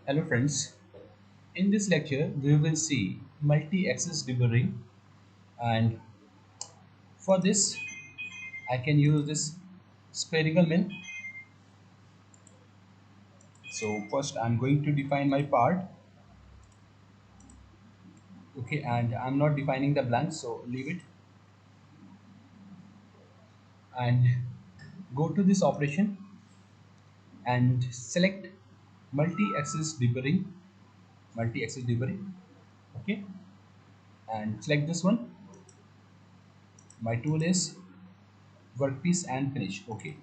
Hello friends, in this lecture we will see multi-axis deburring, and for this I can use this spherical mill. So first I'm going to define my part, okay, and I'm not defining the blank, so leave it and go to this operation and select multi-axis deburring, okay, and select this one. My tool is workpiece and finish, okay.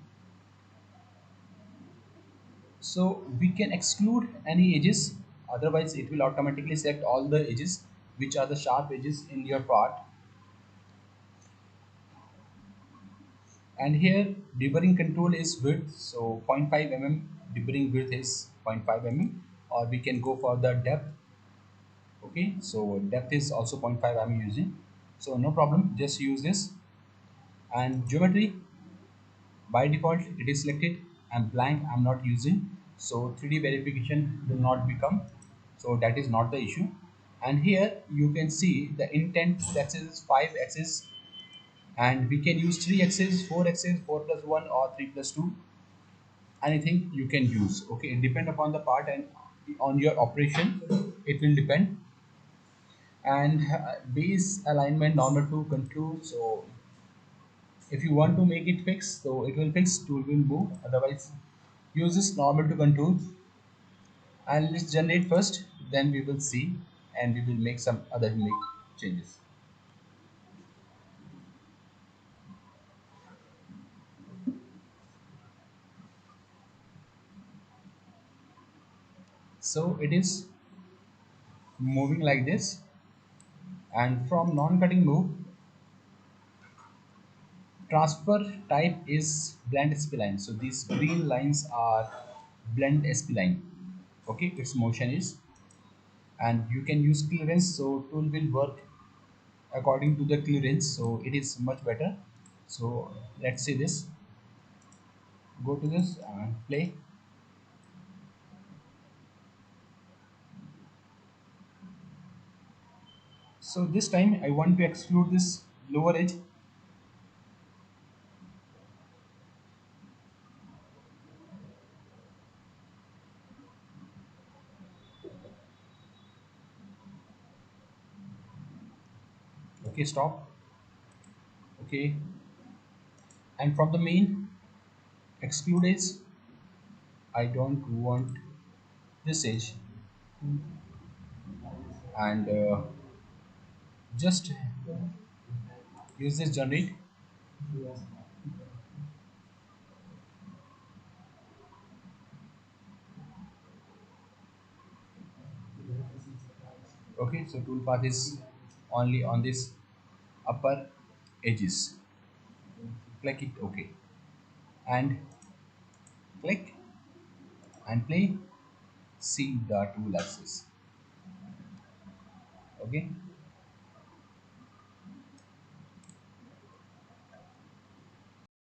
So we can exclude any edges, otherwise it will automatically select all the edges which are the sharp edges in your part. And here deburring control is width, so zero point 0.5 mm deburring width is 0.5 mm, or we can go for the depth, okay, so depth is also 0.5 I'm using, so no problem, just use this. And geometry, by default it is selected and blank I'm not using, so 3D verification will not become, so that is not the issue. And here you can see the intent axis is 5 axis, and we can use 3 axis, 4 axis, 4 plus 1 or 3 plus 2, anything you can use, okay, it depend upon the part and on your operation it will depend. And base alignment normal to control, so if you want to make it fix, so it will fix, tool will move, otherwise use this normal to control. And let's generate first, then we will see and we will make some other make changes. So it is moving like this, and from non-cutting move, transfer type is blend spline, so these green lines are blend spline, okay, its motion is. And you can use clearance, so tool will work according to the clearance, so it is much better. So let's see this, go to this and play. So this time I want to exclude this lower edge, okay, stop, okay. And from the main, exclude edge, I don't want this edge, and just use this generate. Okay, so toolpath is only on this upper edges, click it, okay, and click and play, see the tool axis, okay.